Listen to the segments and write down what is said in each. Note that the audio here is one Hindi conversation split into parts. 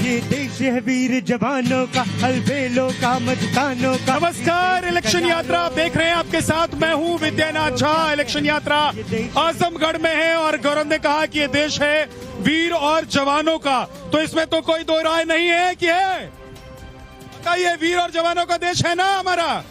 ये देश है वीर जवानों का, अलबेलों का, मस्तानों का। नमस्कार, इलेक्शन यात्रा आप देख रहे हैं, आपके साथ मैं हूं विद्यानाथ झा। इलेक्शन यात्रा आजमगढ़ में है और गौरव ने कहा कि ये देश है वीर और जवानों का, तो इसमें तो कोई दो राय नहीं है कि है। बताइए, वीर और जवानों का देश है ना हमारा?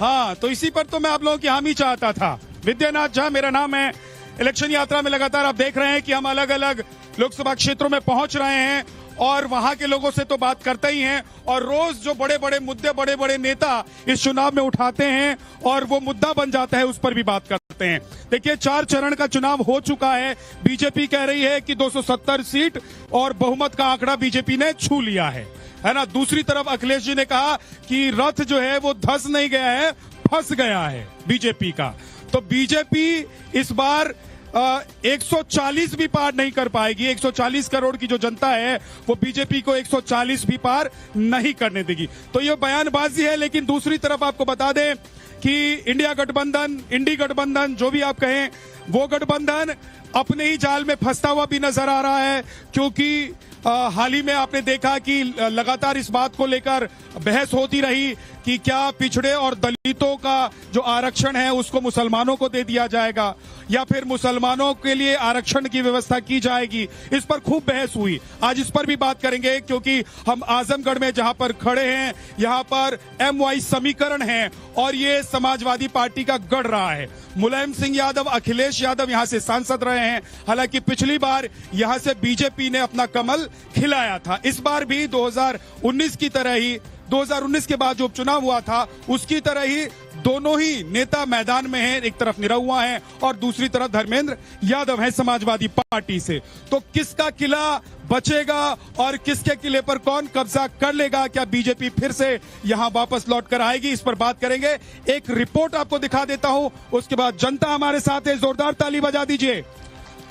हाँ, तो इसी पर तो मैं आप लोगों की हामी चाहता था। विद्यानाथ झा मेरा नाम है। इलेक्शन यात्रा में लगातार आप देख रहे हैं कि हम अलग अलग लोकसभा क्षेत्रों में पहुंच रहे हैं और वहां के लोगों से तो बात करते ही हैं, और रोज जो बड़े बड़े मुद्दे बड़े बड़े नेता इस चुनाव में उठाते हैं और वो मुद्दा बन जाता है, उस पर भी बात करते हैं। देखिए, 4 चरण का चुनाव हो चुका है। बीजेपी कह रही है कि 270 सीट और बहुमत का आंकड़ा बीजेपी ने छू लिया है ना। दूसरी तरफ अखिलेश जी ने कहा कि रथ जो है वो धस नहीं गया है, फंस गया है बीजेपी का। तो बीजेपी इस बार 140 भी पार नहीं कर पाएगी। 140 करोड़ की जो जनता है वो बीजेपी को 140 भी पार नहीं करने देगी। तो ये बयानबाजी है, लेकिन दूसरी तरफ आपको बता दें कि इंडिया गठबंधन, इंडी गठबंधन, जो भी आप कहें, वो गठबंधन अपने ही जाल में फंसता हुआ भी नजर आ रहा है, क्योंकि हाल ही में आपने देखा कि लगातार इस बात को लेकर बहस होती रही कि क्या पिछड़े और दलितों का जो आरक्षण है उसको मुसलमानों को दे दिया जाएगा या फिर मुसलमानों के लिए आरक्षण की व्यवस्था की जाएगी। इस पर खूब बहस हुई। आज इस पर भी बात करेंगे, क्योंकि हम आजमगढ़ में जहां पर खड़े हैं यहां पर MY समीकरण है और ये समाजवादी पार्टी का गढ़ रहा है। मुलायम सिंह यादव, अखिलेश यादव यहां से सांसद रहे हैं। हालांकि पिछली बार यहां से बीजेपी ने अपना कमल खिलाया था। इस बार भी 2019 की तरह ही, 2019 के बाद जो उपचुनाव हुआ था उसकी तरह ही दोनों ही नेता मैदान में हैं। एक तरफ निरहुआ है और दूसरी तरफ धर्मेंद्र यादव है समाजवादी पार्टी से। तो किसका किला बचेगा और किसके किले पर कौन कब्जा कर लेगा? क्या बीजेपी फिर से यहां वापस लौट कर आएगी? इस पर बात करेंगे। एक रिपोर्ट आपको दिखा देता हूं, उसके बाद जनता हमारे साथ है। जोरदार ताली बजा दीजिए।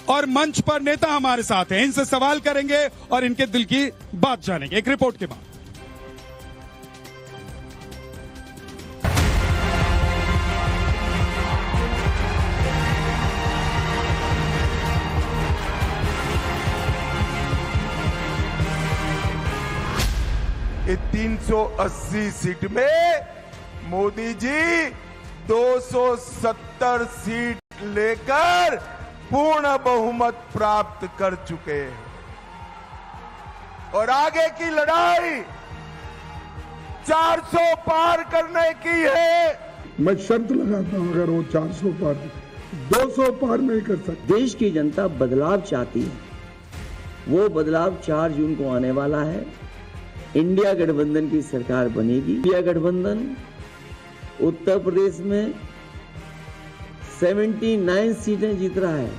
और मंच पर नेता हमारे साथ हैं, इनसे सवाल करेंगे और इनके दिल की बात जानेंगे एक रिपोर्ट के बाद। इस 380 सीट में मोदी जी 270 सीट लेकर पूर्ण बहुमत प्राप्त कर चुके हैं और आगे की लड़ाई 400 पार करने की है। मैं शर्त लगाता हूं, अगर वो 400 पार 200 पार नहीं कर सकते। देश की जनता बदलाव चाहती है, वो बदलाव 4 जून को आने वाला है। इंडिया गठबंधन की सरकार बनेगी। इंडिया गठबंधन उत्तर प्रदेश में 79 सीटें जीत रहा है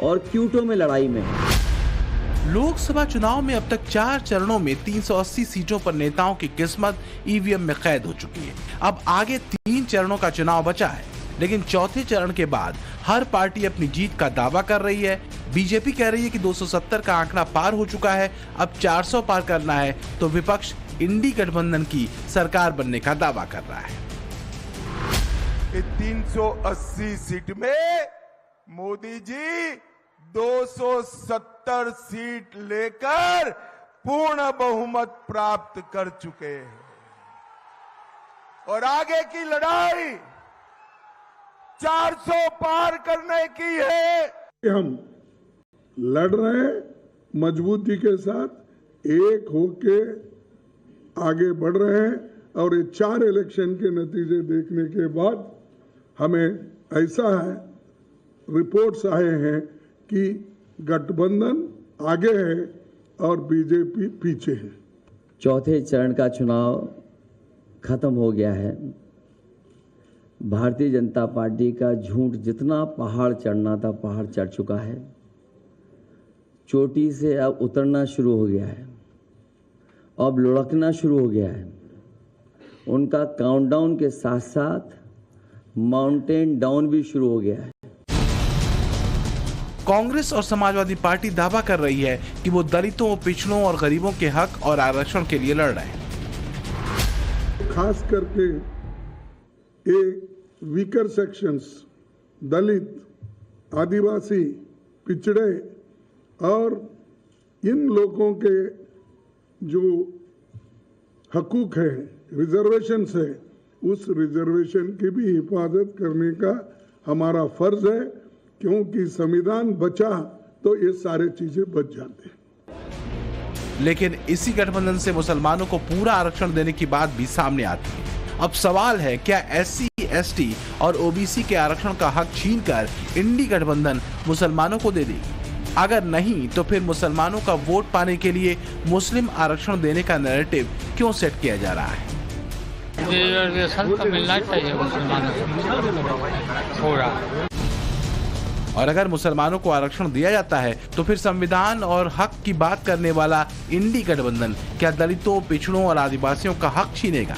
और क्यूटो में लड़ाई में है। लोकसभा चुनाव में अब तक 4 चरणों में 380 सीटों पर नेताओं की किस्मत ईवीएम में कैद हो चुकी है। अब आगे 3 चरणों का चुनाव बचा है, लेकिन चौथे चरण के बाद हर पार्टी अपनी जीत का दावा कर रही है। बीजेपी कह रही है कि 270 का आंकड़ा पार हो चुका है, अब 400 पार करना है, तो विपक्ष इंडी गठबंधन की सरकार बनने का दावा कर रहा है। 380 सीट में मोदी जी 270 सीट लेकर पूर्ण बहुमत प्राप्त कर चुके हैं और आगे की लड़ाई 400 पार करने की है। हम लड़ रहे हैं मजबूती के साथ, एक होके आगे बढ़ रहे हैं और ये 4 इलेक्शन के नतीजे देखने के बाद हमें ऐसा है, रिपोर्ट्स आए हैं कि गठबंधन आगे है और बीजेपी पीछे है। चौथे चरण का चुनाव खत्म हो गया है। भारतीय जनता पार्टी का झूठ जितना पहाड़ चढ़ना था, पहाड़ चढ़ चुका है। चोटी से अब उतरना शुरू हो गया है, अब लुढ़कना शुरू हो गया है। उनका काउंटडाउन के साथ साथ माउंटेन डाउन भी शुरू हो गया है। कांग्रेस और समाजवादी पार्टी दावा कर रही है कि वो दलितों, पिछड़ों और गरीबों के हक और आरक्षण के लिए लड़ रहे हैं। खास करके वीकर सेक्शंस, दलित, आदिवासी, पिछड़े और इन लोगों के जो हकूक है, रिजर्वेशन है, उस रिजर्वेशन की भी हिफाजत करने का हमारा फर्ज है, क्योंकि संविधान बचा तो ये सारे चीजें बच जाते हैं। लेकिन इसी गठबंधन से मुसलमानों को पूरा आरक्षण देने की बात भी सामने आती है। अब सवाल है, क्या SC, ST और OBC के आरक्षण का हक छीनकर इंडी गठबंधन मुसलमानों को दे देगी? अगर नहीं तो फिर मुसलमानों का वोट पाने के लिए मुस्लिम आरक्षण देने का नैरेटिव क्यों सेट किया जा रहा है? रिजर्वेशन तो मिलना चाहिए मुसलमानों को पूरा। और अगर मुसलमानों को आरक्षण दिया जाता है तो फिर संविधान और हक की बात करने वाला इंडी गठबंधन क्या दलितों, पिछड़ों और आदिवासियों का हक छीनेगा?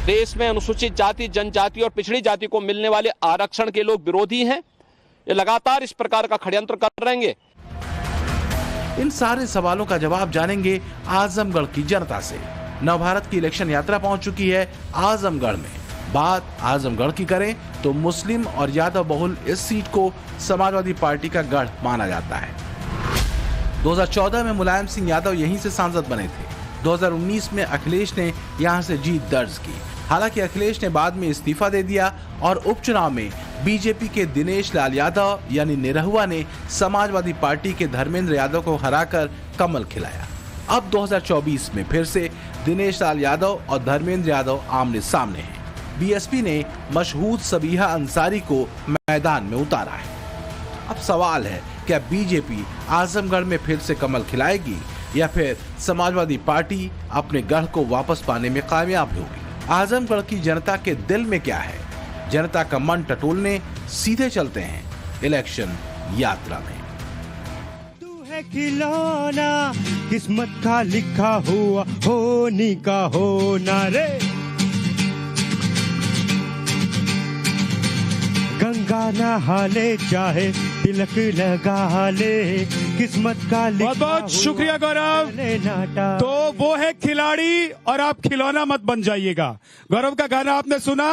देश में अनुसूचित जाति, जनजाति और पिछड़ी जाति को मिलने वाले आरक्षण के लोग विरोधी हैं। ये लगातार इस प्रकार का षड्यंत्र कर रहेंगे। इन सारे सवालों का जवाब जानेंगे आजमगढ़ की जनता से। नवभारत की इलेक्शन यात्रा पहुंच चुकी है आजमगढ़ में। बात आजमगढ़ की करें तो मुस्लिम और यादव बहुल इस सीट को समाजवादी पार्टी का गढ़ माना जाता है। 2014 में मुलायम सिंह यादव यहीं से सांसद बने थे। 2019 में अखिलेश ने यहां से जीत दर्ज की। हालांकि अखिलेश ने बाद में इस्तीफा दे दिया और उपचुनाव में बीजेपी के दिनेश लाल यादव यानी निरहुआ ने समाजवादी पार्टी के धर्मेंद्र यादव को हराकर कमल खिलाया। अब 2024 में फिर से दिनेश लाल यादव और धर्मेंद्र यादव आमने सामने हैं। बीएसपी ने मशहूद सबीहा अंसारी को मैदान में उतारा है। अब सवाल है, क्या बीजेपी आजमगढ़ में फिर से कमल खिलाएगी या फिर समाजवादी पार्टी अपने गढ़ को वापस पाने में कामयाब होगी? आजमगढ़ की जनता के दिल में क्या है? जनता का मन टटोलने सीधे चलते हैं इलेक्शन यात्रा में। तू है खिलौना, किस्मत का लिखा हुआ, होनी का होना रे। गंगा नहा ले, चाहे तिलक लगा ले, किस्मत का लिखा बहुत बहुत शुक्रिया गौरव। तो वो है खिलाड़ी और आप खिलौना मत बन जाइएगा। गौरव का गाना आपने सुना,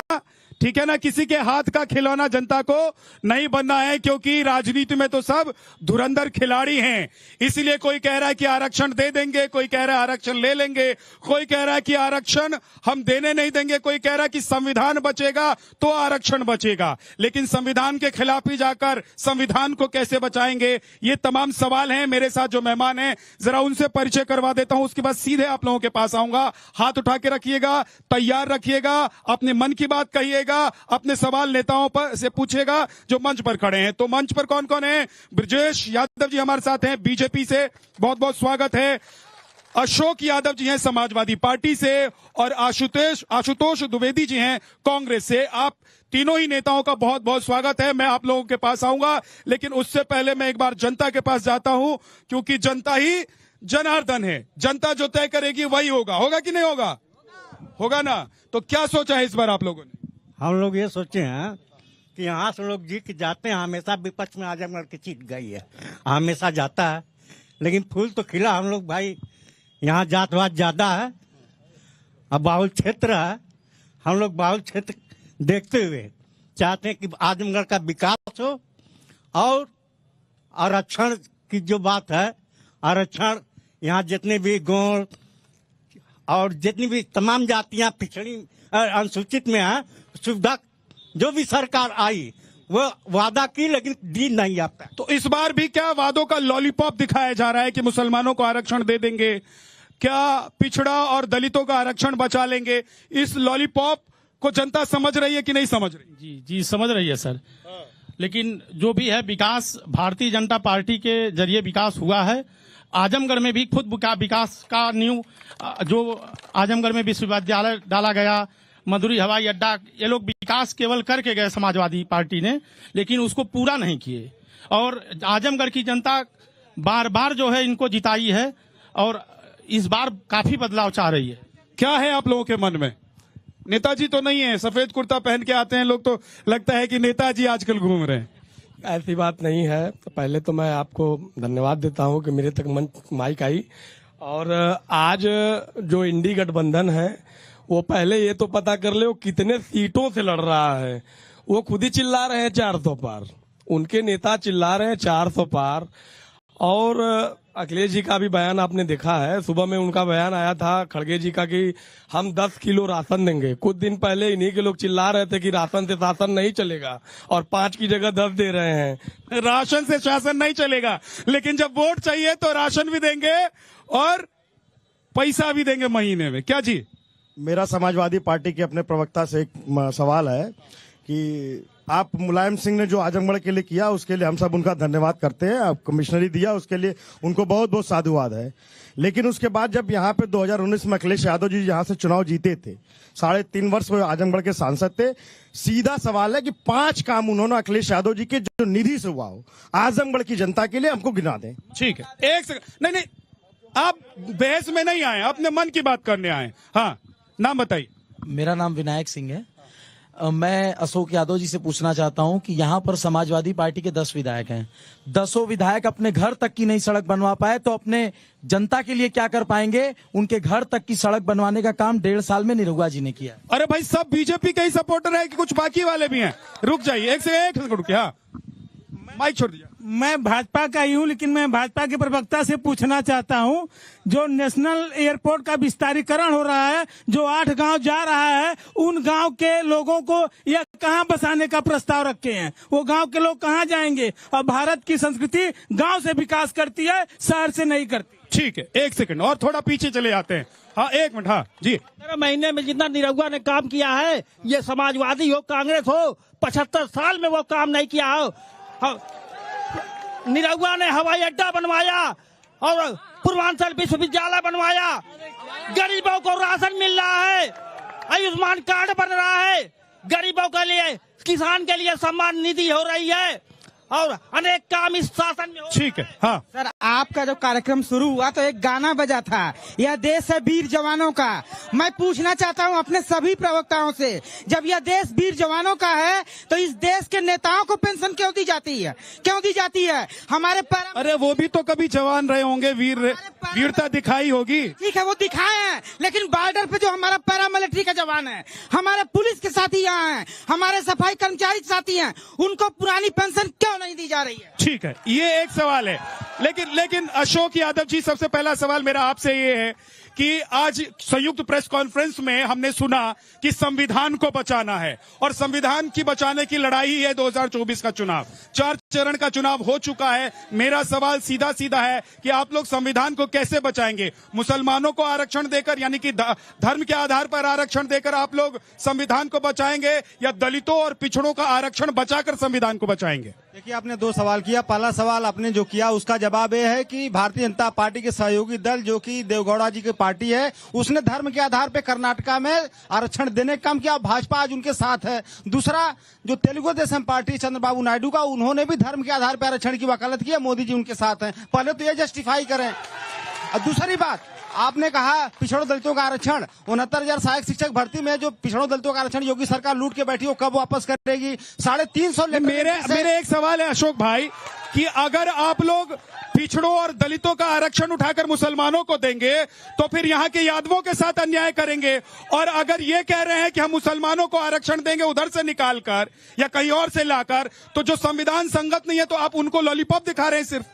ठीक है ना? किसी के हाथ का खिलौना जनता को नहीं बनना है, क्योंकि राजनीति में तो सब धुरंधर खिलाड़ी हैं। इसीलिए कोई कह रहा है कि आरक्षण दे देंगे, कोई कह रहा है आरक्षण ले लेंगे, कोई कह रहा है कि आरक्षण हम देने नहीं देंगे, कोई कह रहा है कि संविधान बचेगा तो आरक्षण बचेगा। लेकिन संविधान के खिलाफ ही जाकर संविधान को कैसे बचाएंगे? ये तमाम सवाल हैं। मेरे साथ जो मेहमान हैं जरा उनसे परिचय करवा देता हूं, उसके बाद सीधे आप लोगों के पास आऊंगा। हाथ उठा के रखिएगा, तैयार रखिएगा, अपने मन की बात कहिएगा, अपने सवाल नेताओं पर से पूछेगा जो मंच पर खड़े हैं। तो मंच पर कौन कौन है? ब्रजेश यादव जी हमारे साथ हैं बीजेपी से, बहुत बहुत स्वागत है। अशोक यादव जी हैं समाजवादी पार्टी से, और आशुतोष द्विवेदी जी हैं कांग्रेस से। आप तीनों ही नेताओं का बहुत बहुत स्वागत है। मैं आप लोगों के पास आऊंगा, लेकिन उससे पहले मैं एक बार जनता के पास जाता हूं, क्योंकि जनता ही जनार्दन है। जनता जो तय करेगी वही होगा। होगा कि नहीं होगा? होगा ना? तो क्या सोचा है इस बार आप लोगों ने? हम लोग ये सोचे हैं कि यहाँ से लोग जीत जाते हैं। हमेशा विपक्ष में आजमगढ़ की सीट गई है, हमेशा जाता है, लेकिन फूल तो खिला। हम लोग भाई यहाँ जातवाद ज्यादा है, अब बाहुल क्षेत्र है। हम लोग बाहुल क्षेत्र देखते हुए चाहते हैं कि आजमगढ़ का विकास हो, और आरक्षण की जो बात है, आरक्षण यहाँ जितने भी गौड़ और जितनी भी तमाम जातियां पिछड़ी अनुसूचित में है, सुविधा जो भी सरकार आई वो वादा की, लेकिन दी नहीं आता। तो इस बार भी क्या वादों का लॉलीपॉप दिखाया जा रहा है कि मुसलमानों को आरक्षण दे देंगे? क्या पिछड़ा और दलितों का आरक्षण बचा लेंगे? इस लॉलीपॉप को जनता समझ रही है कि नहीं समझ रही? जी समझ रही है सर। लेकिन जो भी है विकास भारतीय जनता पार्टी के जरिए विकास हुआ है। आजमगढ़ में भी खुद विकास का न्यू जो आजमगढ़ में विश्वविद्यालय डाला गया, मधुरी हवाई अड्डा, ये लोग विकास केवल करके गए समाजवादी पार्टी ने, लेकिन उसको पूरा नहीं किए। और आजमगढ़ की जनता बार बार जो है इनको जिताई है, और इस बार काफी बदलाव चाह रही है। क्या है आप लोगों के मन में? नेताजी तो नहीं है, सफेद कुर्ता पहन के आते हैं लोग, तो लगता है कि नेताजी आजकल घूम रहे हैं। ऐसी बात नहीं है। तो पहले तो मैं आपको धन्यवाद देता हूं कि मेरे तक माइक आई। और आज जो इंडी गठबंधन है वो पहले ये तो पता कर ले वो कितने सीटों से लड़ रहा है। वो खुद ही चिल्ला रहे हैं 400 पार, उनके नेता चिल्ला रहे हैं 400 पार। और अखिलेश जी का भी बयान आपने देखा है। सुबह में उनका बयान आया था खड़गे जी का कि हम 10 किलो राशन देंगे। कुछ दिन पहले इन्हीं के लोग चिल्ला रहे थे कि राशन से शासन नहीं चलेगा और 5 की जगह 10 दे रहे हैं। राशन से शासन नहीं चलेगा, लेकिन जब वोट चाहिए तो राशन भी देंगे और पैसा भी देंगे महीने में। क्या जी? मेरा समाजवादी पार्टी के अपने प्रवक्ता से एक सवाल है कि आप मुलायम सिंह ने जो आजमगढ़ के लिए किया उसके लिए हम सब उनका धन्यवाद करते हैं। आप कमिश्नरी दिया उसके लिए उनको बहुत बहुत साधुवाद है। लेकिन उसके बाद जब यहाँ पे 2019 में अखिलेश यादव जी यहाँ से चुनाव जीते थे, 3.5 वर्ष वो आजमगढ़ के सांसद थे। सीधा सवाल है कि 5 काम उन्होंने अखिलेश यादव जी के जो निधि से हुआ हो आजमगढ़ की जनता के लिए हमको गिना दें। ठीक है, एक सेकंड। नहीं, आप बहस में नहीं आए, अपने मन की बात करने आए। हाँ, नाम बताइए। मेरा नाम विनायक सिंह है। मैं अशोक यादव जी से पूछना चाहता हूं कि यहाँ पर समाजवादी पार्टी के 10 विधायक हैं, 10 विधायक अपने घर तक की नई सड़क बनवा पाए तो अपने जनता के लिए क्या कर पाएंगे? उनके घर तक की सड़क बनवाने का काम 1.5 साल में निरहुआ जी ने किया। अरे भाई, सब बीजेपी के ही सपोर्टर है कि कुछ बाकी वाले भी हैं? रुक जाइए, एक सेकंड रुकिए। हाँ, माइक छोड़ दीजिए। मैं भाजपा का ही हूं, लेकिन मैं भाजपा के प्रवक्ता से पूछना चाहता हूं, जो नेशनल एयरपोर्ट का विस्तारीकरण हो रहा है, जो 8 गांव जा रहा है, उन गांव के लोगों को यह कहां बसाने का प्रस्ताव रखे हैं? वो गांव के लोग कहां जाएंगे? और भारत की संस्कृति गांव से विकास करती है, शहर से नहीं करती। ठीक है, एक सेकंड और थोड़ा पीछे चले जाते हैं। हाँ, 1 मिनट। हाँ जी। 13 महीने में जितना निरहुआ ने काम किया है, ये समाजवादी हो, कांग्रेस हो, 75 साल में वो काम नहीं किया हो। निरहुआ ने हवाई अड्डा बनवाया और पूर्वांचल विश्वविद्यालय बनवाया, गरीबों को राशन मिल रहा है, आयुष्मान कार्ड बन रहा है, गरीबों के लिए, किसान के लिए सम्मान निधि हो रही है और अनेक काम इस शासन में। ठीक है। हाँ सर, आपका जो कार्यक्रम शुरू हुआ तो एक गाना बजा था, यह देश है वीर जवानों का। मैं पूछना चाहता हूं अपने सभी प्रवक्ताओं से, जब यह देश वीर जवानों का है तो इस देश के नेताओं को पेंशन क्यों दी जाती है? क्यों दी जाती है? हमारे अरे वो भी तो कभी जवान रहे होंगे, वीरता दिखाई होगी। ठीक है, वो दिखाए हैं, लेकिन बॉर्डर पे जो हमारा पैरामिलिट्री का जवान है, हमारे पुलिस के साथी यहाँ हैं, हमारे सफाई कर्मचारी साथी हैं, उनको पुरानी पेंशन क्यों नहीं दी जा रही है? ठीक है, ये एक सवाल है। लेकिन अशोक यादव जी, सबसे पहला सवाल मेरा आपसे ये है कि आज संयुक्त प्रेस कॉन्फ्रेंस में हमने सुना कि संविधान को बचाना है और संविधान की बचाने की लड़ाई है 2024 का चुनाव। 4 चरण का चुनाव हो चुका है। मेरा सवाल सीधा सीधा है कि आप लोग संविधान को कैसे बचाएंगे? मुसलमानों को आरक्षण देकर, यानी कि धर्म के आधार पर आरक्षण देकर आप लोग संविधान को बचाएंगे या दलितों और पिछड़ों का आरक्षण बचाकर संविधान को बचाएंगे? देखिए, आपने 2 सवाल किया। पहला सवाल आपने जो किया उसका जवाब यह है कि भारतीय जनता पार्टी के सहयोगी दल, जो कि देवगौड़ा जी की पार्टी है, उसने धर्म के आधार पर कर्नाटका में आरक्षण देने का काम किया। भाजपा आज उनके साथ है। दूसरा, जो तेलुगु देशम पार्टी चंद्रबाबू नायडू का, उन्होंने भी धर्म के आधार पर आरक्षण की वकालत की है। मोदी जी उनके साथ हैं। पहले तो ये जस्टिफाई करें। और दूसरी बात, आपने कहा पिछड़ों दलितों का आरक्षण, 69,000 सहायक शिक्षक भर्ती में जो पिछड़ों दलितों का आरक्षण योगी सरकार लूट के बैठी हो, कब वापस करेगी? 350 मेरे एक सवाल है अशोक भाई कि अगर आप लोग पिछड़ों और दलितों का आरक्षण उठाकर मुसलमानों को देंगे तो फिर यहाँ के यादवों के साथ अन्याय करेंगे, और अगर ये कह रहे हैं कि हम मुसलमानों को आरक्षण देंगे उधर से निकालकर या कहीं और से लाकर, तो जो संविधान संगत नहीं है तो आप उनको लॉलीपॉप दिखा रहे हैं सिर्फ।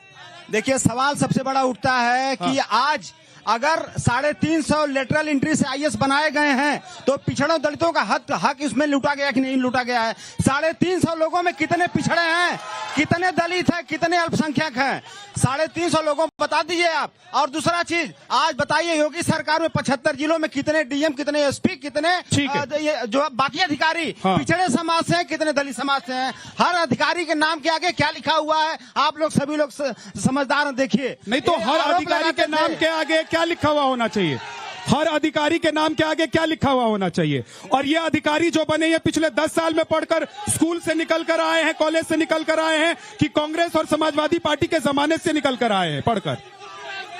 देखिए, सवाल सबसे बड़ा उठता है कि आज अगर 350 लेटरल एंट्री से आईएएस बनाए गए हैं तो पिछड़ों दलितों का हक इसमें लूटा गया कि नहीं लूटा गया है? 350 लोगों में कितने पिछड़े हैं, कितने दलित हैं, कितने अल्पसंख्यक हैं? 350 लोगों को बता दीजिए आप। और दूसरा चीज, आज बताइए योगी सरकार में 75 जिलों में कितने डीएम, कितने एसपी, कितने जो बाकी अधिकारी पिछड़े समाज से हैं, कितने दलित समाज से हैं? हर अधिकारी के नाम के आगे क्या लिखा हुआ है? आप लोग सभी लोग समझदार देखिए। नहीं तो हर अधिकारी के नाम के आगे क्या लिखा हुआ होना चाहिए? हर अधिकारी के नाम के आगे क्या लिखा हुआ होना चाहिए? और ये अधिकारी जो बने ये पिछले 10 साल में पढ़कर स्कूल से निकल कर आए हैं, कॉलेज से निकल कर आए हैं कि कांग्रेस और समाजवादी पार्टी के जमाने से निकल कर आए हैं पढ़कर?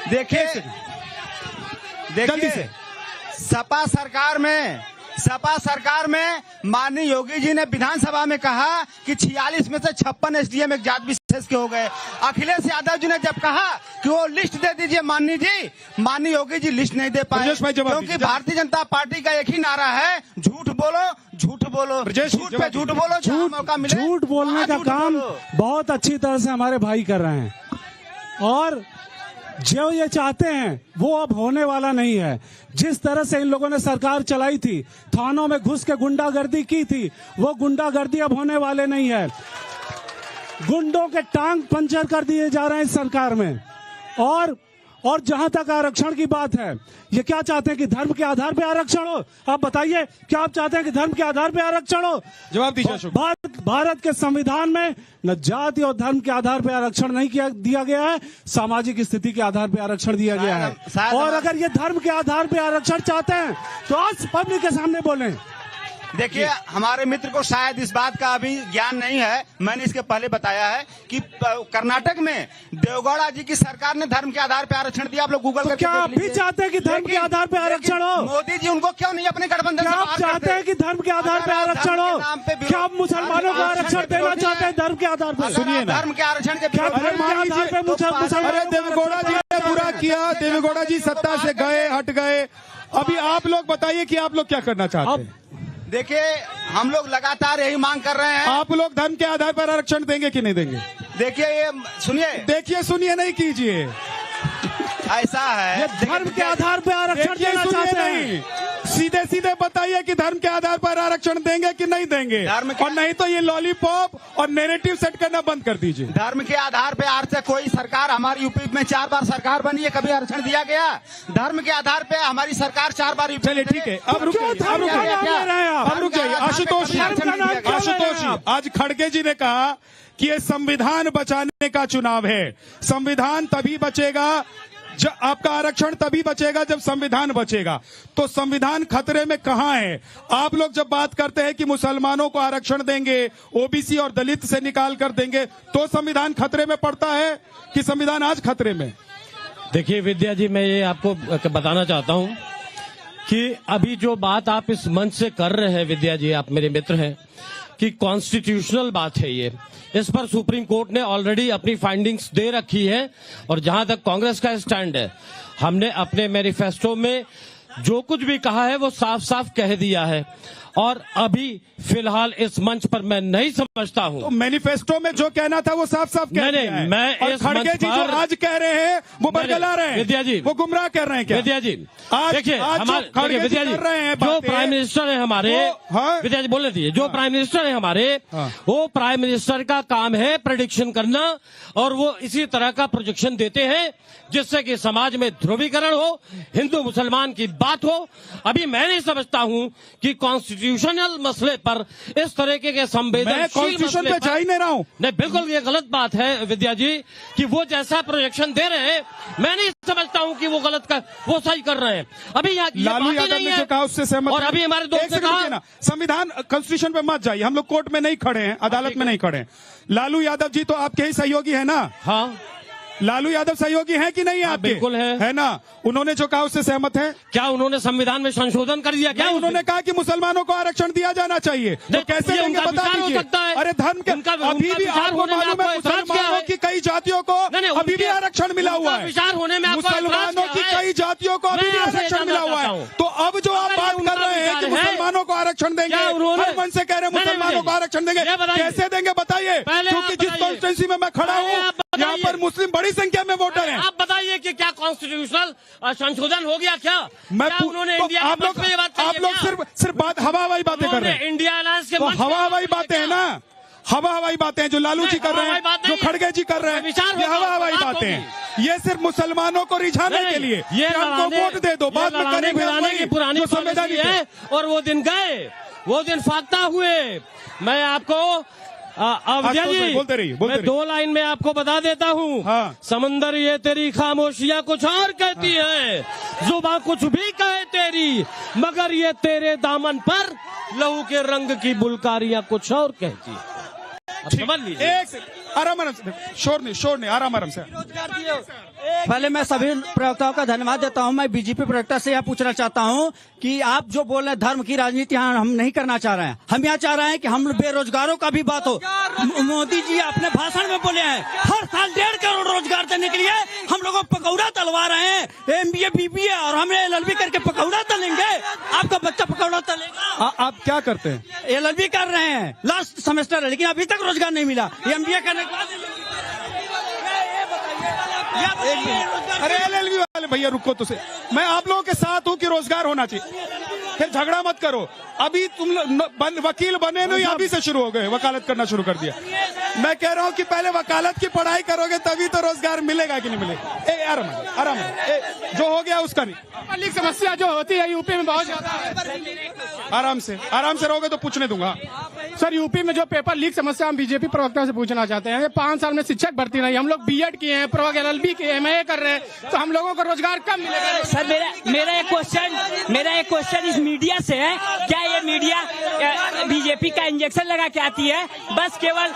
देखिए सपा सरकार में माननीय योगी जी ने विधानसभा में कहा कि 46 में से 56 एसडीएम एक जात विशेष के हो गए। अखिलेश यादव जी ने जब कहा कि वो लिस्ट दे दीजिए माननीय योगी जी लिस्ट नहीं दे पाए, क्योंकि भारतीय जनता पार्टी का एक ही नारा है, झूठ बोलो, झूठ बोलो, झूठ पे झूठ बोलो, झूठ बोलने का काम बहुत अच्छी तरह से हमारे भाई कर रहे हैं। और जो ये चाहते हैं वो अब होने वाला नहीं है। जिस तरह से इन लोगों ने सरकार चलाई थी, थानों में घुस के गुंडागर्दी की थी, वो गुंडागर्दी अब होने वाले नहीं है। गुंडों के टांग पंचर कर दिए जा रहे हैं इस सरकार में। और जहां तक आरक्षण की बात है, ये क्या चाहते हैं कि धर्म के आधार पे आरक्षण हो? आप बताइए, क्या आप चाहते हैं कि धर्म के आधार पे आरक्षण हो? जवाब दीजिए। भारत के संविधान में न जाति और धर्म के आधार पे आरक्षण नहीं दिया गया है, सामाजिक स्थिति के आधार पे आरक्षण दिया गया है। और अगर ये धर्म के आधार पे आरक्षण चाहते हैं तो आज पब्लिक के सामने बोलें। देखिए, हमारे मित्र को शायद इस बात का अभी ज्ञान नहीं है, मैंने इसके पहले बताया है कि कर्नाटक में देवगौड़ा जी की सरकार ने धर्म के आधार पे आरक्षण दिया। आप लोग गूगल करके क्या आप भी चाहते हैं कि धर्म के आधार पे आरक्षण हो? मोदी जी उनको क्यों नहीं अपने गठबंधन से आप चाहते हैं कि धर्म के आधार पे आरक्षण हो? क्या आप मुसलमानों को आरक्षण देना चाहते हैं धर्म के आधार पर? सुनिए ना, धर्म के आरक्षण के क्या धर्म के आधार पे मुसलमानों? देवेगौड़ा जी ने बुरा किया, देवेगौड़ा जी सत्ता से गए, हट गए। अभी आप लोग बताइए कि आप लोग क्या करना चाहते हैं? देखिए, हम लोग लगातार यही मांग कर रहे हैं। आप लोग धर्म के आधार पर आरक्षण देंगे कि नहीं देंगे? देखिए, ये सुनिए नहीं कीजिए। ऐसा है, ये धर्म के आधार पर आरक्षण देना चाहते हैं। सीधे सीधे बताइए कि धर्म के आधार पर आरक्षण देंगे कि नहीं देंगे, और नहीं तो ये लॉलीपॉप और नैरेटिव सेट करना बंद कर दीजिए। धर्म के आधार पे आज तक कोई सरकार, हमारी यूपी में 4 बार सरकार बनी है, कभी आरक्षण दिया गया? धर्म के आधार पे हमारी सरकार 4 बार यूपी। चलिए ठीक है, अब रुक जाइए। आशुतोष जी, आज खड़गे जी ने कहा कि ये संविधान बचाने का चुनाव है। संविधान तभी बचेगा, आपका आरक्षण तभी बचेगा जब संविधान बचेगा। तो संविधान खतरे में कहां है? आप लोग जब बात करते हैं कि मुसलमानों को आरक्षण देंगे, ओबीसी और दलित से निकाल कर देंगे, तो संविधान खतरे में पड़ता है कि संविधान आज खतरे में? देखिए विद्या जी, मैं ये आपको बताना चाहता हूं कि अभी जो बात आप इस मंच से कर रहे हैं, विद्या जी आप मेरे मित्र हैं, कि कॉन्स्टिट्यूशनल बात है ये। इस पर सुप्रीम कोर्ट ने ऑलरेडी अपनी फाइंडिंग्स दे रखी है। और जहां तक कांग्रेस का स्टैंड है, हमने अपने मैनिफेस्टो में जो कुछ भी कहा है वो साफ साफ कह दिया है। और अभी फिलहाल इस मंच पर मैं नहीं समझता हूं। तो मैनिफेस्टो में जो कहना था वो साफ साफ कह दिया है। मैं और इस खड़गे जी जो आज कह रहे हैं वो बरगला रहे हैं, विद्या जी, वो गुमराह कर रहे हैं क्या? विद्या जी, देखिए हमारे विद्या जी, जो प्राइम मिनिस्टर है हमारे, विद्या जी बोलने दीजिए, जो प्राइम मिनिस्टर है हमारे, वो प्राइम मिनिस्टर का काम है प्रेडिक्शन करना, और वो इसी तरह का प्रोजेक्शन देते हैं जिससे कि समाज में ध्रुवीकरण हो, हिंदू मुसलमान की बात हो। अभी मैं नहीं समझता हूं कि कॉन्स्टिट्यूशनल मसले पर इस तरीके के संवेदनशील मसले पे जा ही नहीं रहा हूं। नहीं, बिल्कुल ये गलत बात है विद्या जी कि वो जैसा प्रोजेक्शन दे रहे हैं, मैं नहीं समझता हूं कि वो वो सही कर रहे हैं। अभी लालू यादव ने जो कहा उससे सहमत, और अभी हमारे दोस्त ने कहा संविधान कॉन्स्टिट्यूशन पे मत जाइए, हम लोग कोर्ट में नहीं खड़े हैं, अदालत में नहीं खड़े हैं। लालू यादव जी तो आपके ही सहयोगी है ना? हाँ, लालू यादव सहयोगी है कि नहीं? आप बिल्कुल है ना? उन्होंने जो कहा उससे सहमत है? क्या उन्होंने संविधान में संशोधन कर दिया? क्या उन्होंने कहा कि मुसलमानों को आरक्षण दिया जाना चाहिए? तो कैसे देंगे बता दीजिए। अरे धर्म के अभी भी आपको मालूम है मुसलमानों की कई जातियों को अभी भी आरक्षण मिला हुआ है। मुसलमानों की कई जातियों को अभी भी आरक्षण मिला हुआ है। तो अब जो आप बात कर रहे हैं कि मुसलमानों को आरक्षण देंगे, हर मन से कह रहे हैं मुसलमानों को आरक्षण देंगे, कैसे देंगे बताइए? क्योंकि जिस कॉन्स्टिट्यूंसी में मैं खड़ा हूँ यहाँ पर मुस्लिम बड़ी संख्या में वोटर हैं। आप बताइए कि क्या कॉन्स्टिट्यूशनल संशोधन हो गया? क्या उन्होंने इंडिया आप लोग सिर्फ बात हवा हवाई बातें कर रहे हैं। इंडिया अलायंस के हवा हवाई बातें हैं ना, हवा हवाई बातें हैं जो लालू जी कर रहे हैं, जो खड़गे जी कर रहे हैं, ये हवा हवाई बातें हैं। ये सिर्फ मुसलमानों को रिझाने के लिए, ये हमको वोट दे दो, बाद में करेंगे, पुरानी पॉलिसी है। और वो दिन गए, वो दिन फाख्ता हुए। मैं आपको विद्या जी बोलते रहिए, मैं 2 लाइन में आपको बता देता हूँ। हाँ। समंदर ये तेरी खामोशियां कुछ और कहती है, जुबां कुछ भी कहे तेरी, मगर ये तेरे दामन पर लहू के रंग की बुलकारियां कुछ और कहती है। समझ लीजिए। आराम से, शोर नहीं, आराम से। पहले मैं सभी प्रवक्ताओं का धन्यवाद देता हूं। मैं बीजेपी प्रवक्ता से यह पूछना चाहता हूं कि आप जो बोल रहे हैं धर्म की राजनीति यहाँ हम नहीं करना चाह रहे हैं। हम यहाँ चाह रहे हैं कि हम बेरोजगारों का भी बात हो। मोदी जी अपने भाषण में बोले हैं हर साल 1.5 करोड़ रोजगार देने के लिए हम लोगों को पकौड़ा तलवा रहे हैं, MBA BBA और हम LLB करके पकौड़ा तलेंगे। आपका बच्चा पकौड़ा तलेगा? आप क्या करते हैं? LLB कर रहे हैं, लास्ट सेमेस्टर है, लेकिन अभी तक रोजगार नहीं मिला। MBA करने के बाद अरे एलएलबी वाले भैया रुको तो से, मैं आप लोगों के साथ हूं कि रोजगार होना चाहिए, फिर झगड़ा मत करो। अभी तुम वकील बने नहीं, अभी से शुरू हो गए, वकालत करना शुरू कर दिया। मैं कह रहा हूं कि पहले वकालत की पढ़ाई करोगे तभी तो रोजगार मिलेगा कि नहीं मिलेगा। आराम जो हो गया उसका नहीं। समस्या जो होती है यूपी में बहुत ज्यादा है। आराम से रहोगे तो पूछने दूंगा। सर यूपी में जो पेपर लीक समस्या हम बीजेपी प्रवक्ता से पूछना चाहते हैं। 5 साल में शिक्षक भर्ती नहीं, हम लोग बीएड किए हैं, प्रवक्ता एलएलबी किए हैं, MA कर रहे हैं, तो हम लोगों को रोजगार कम मिलेगा। सर मेरा एक क्वेश्चन इस मीडिया से है, क्या ये मीडिया बीजेपी का इंजेक्शन लगा के आती है? बस केवल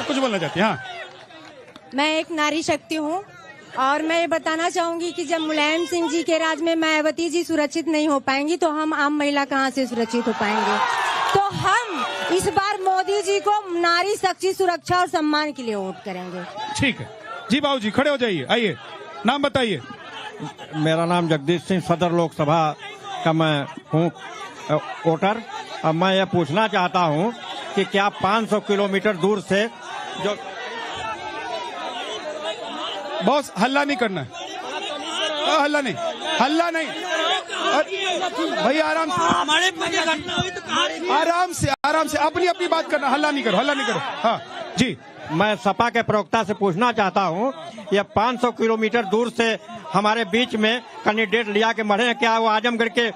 कुछ बोलना चाहती है? हाँ, मैं एक नारी शक्ति हूँ और मैं ये बताना चाहूंगी कि जब मुलायम सिंह जी के राज में मायावती जी सुरक्षित नहीं हो पाएंगी तो हम आम महिला कहाँ से सुरक्षित हो पाएंगे। तो हम इस बार मोदी जी को नारी शक्ति सुरक्षा और सम्मान के लिए वोट करेंगे। ठीक है जी। बाबू जी खड़े हो जाइए, आइए, नाम बताइए। मेरा नाम जगदीश सिंह, सदर लोकसभा का मैं हूँ वोटर। अब मैं ये पूछना चाहता हूँ कि क्या 500 किलोमीटर दूर से जो बॉस हल्ला नहीं करना है, हल्ला नहीं भैया, आराम से अपनी बात करना, हल्ला नहीं करो। हाँ जी, मैं सपा के प्रवक्ता से पूछना चाहता हूँ, यह 500 किलोमीटर दूर से हमारे बीच में कैंडिडेट लिया के मरे हैं, क्या वो आजमगढ़ के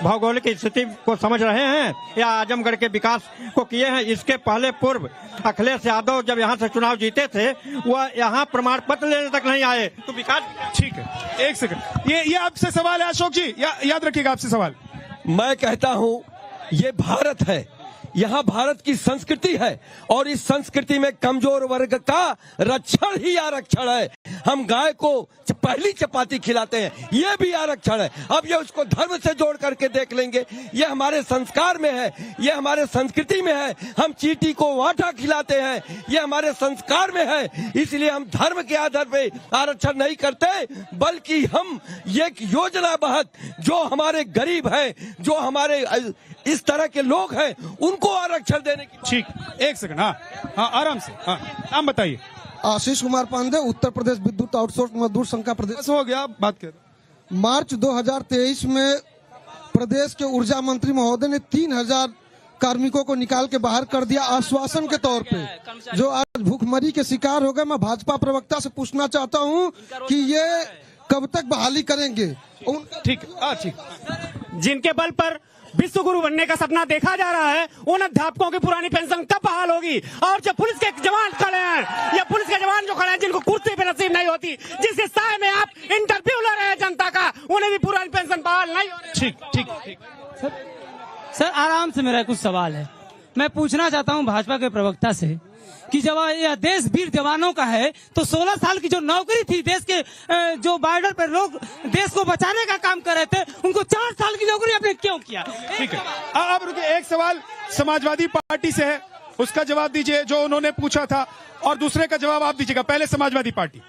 भौगोलिक स्थिति को समझ रहे हैं या आजमगढ़ के विकास को किए हैं? इसके पहले पूर्व अखिलेश यादव जब यहाँ से चुनाव जीते थे वह यहाँ प्रमाण पत्र लेने तक नहीं आए, तो विकास। ठीक है, एक सेकंड, ये आपसे सवाल है अशोक जी, याद रखिएगा आपसे सवाल। मैं कहता हूँ ये भारत है, यहाँ भारत की संस्कृति है और इस संस्कृति में कमजोर वर्ग का रक्षण ही आरक्षण है। हम गाय को पहली चपाती खिलाते हैं, ये भी आरक्षण है। अब ये उसको धर्म से जोड़ करके देख लेंगे, ये हमारे संस्कार में है, ये हमारे संस्कृति में है। हम चींटी को वाटा खिलाते हैं, ये हमारे संस्कार में है। इसलिए हम धर्म के आधार पे आरक्षण नहीं करते, बल्कि हम ये योजना बहत जो हमारे गरीब हैं, जो हमारे इस तरह के लोग हैं, उनको आरक्षण देने की। ठीक, एक सेकंड। हाँ आराम से। हाँ, नाम बताइए। आशीष कुमार पांडे, उत्तर प्रदेश विद्युत आउटसोर्स मजदूर संघ का प्रदेश। हो गया, बात कर। मार्च 2023 में प्रदेश के ऊर्जा मंत्री महोदय ने 3000 कार्मिकों को निकाल के बाहर कर दिया आश्वासन के तौर पे, जो आज भूखमरी के शिकार हो गए। मैं भाजपा प्रवक्ता से पूछना चाहता हूँ कि ये कब तक बहाली करेंगे? ठीक, जिनके बल पर विश्व गुरु बनने का सपना देखा जा रहा है, उन अध्यापकों की पुरानी पेंशन कब बहाल होगी? और जो पुलिस के जवान खड़े हैं, या पुलिस के जवान जो खड़े हैं जिनको कुर्सी पे नसीब नहीं होती, जिसके साए में आप इंटरव्यू ले रहे हैं जनता का, उन्हें भी पुरानी पेंशन बहाल नहीं हो रही। ठीक। सर आराम से, मेरा कुछ सवाल है। मैं पूछना चाहता हूँ भाजपा के प्रवक्ता से कि जब यह देश वीर जवानों का है तो 16 साल की जो नौकरी थी, देश के जो बॉर्डर पर लोग देश को बचाने का काम कर रहे थे, उनको 4 साल की नौकरी आपने क्यों किया? ठीक है, अब रुकिए, एक सवाल समाजवादी पार्टी से है, उसका जवाब दीजिए जो उन्होंने पूछा था, और दूसरे का जवाब आप दीजिएगा। पहले समाजवादी पार्टी।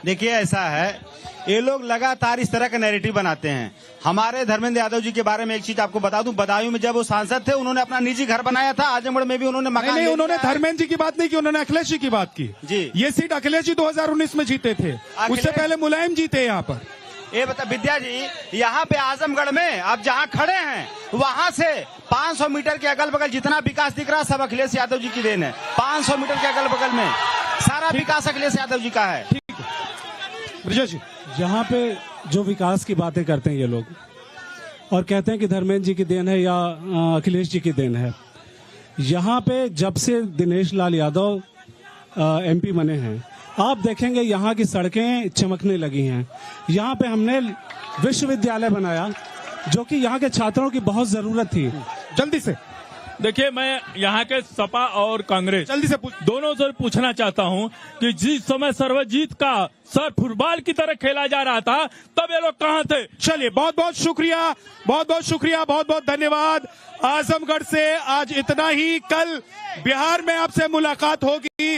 देखिए, ऐसा है, ये लोग लगातार इस तरह का नैरेटिव बनाते हैं। हमारे धर्मेंद्र यादव जी के बारे में एक चीज आपको बता दूं, बदायूं में जब वो सांसद थे, उन्होंने अपना निजी घर बनाया था। आजमगढ़ में भी उन्होंने मकान नहीं, उन्होंने धर्मेंद्र जी की बात नहीं की, उन्होंने अखिलेश जी की बात की। जी, ये सीट अखिलेश जी 2019 में जीते थे, उससे पहले मुलायम जीते यहाँ पर। ये बता विद्या जी, यहाँ पे आजमगढ़ में आप जहाँ खड़े हैं वहाँ से 500 मीटर के अगल बगल जितना विकास दिख रहा है सब अखिलेश यादव जी की देन है। 500 मीटर के अगल बगल में सारा विकास अखिलेश यादव जी का है। यहाँ पे जो विकास की बातें करते हैं ये लोग और कहते हैं कि धर्मेंद्र जी की देन है या अखिलेश जी की देन है, यहाँ पे जब से दिनेश लाल यादव MP बने हैं, आप देखेंगे यहाँ की सड़कें चमकने लगी हैं। यहाँ पे हमने विश्वविद्यालय बनाया जो कि यहाँ के छात्रों की बहुत जरूरत थी। जल्दी से देखिए, मैं यहाँ के सपा और कांग्रेस जल्दी से दोनों से पूछना चाहता हूँ कि जिस समय सर्वजीत का सर फुटबॉल की तरह खेला जा रहा था, तब ये लोग कहाँ थे? चलिए, बहुत बहुत शुक्रिया, बहुत बहुत धन्यवाद। आजमगढ़ से आज इतना ही, कल बिहार में आपसे मुलाकात होगी।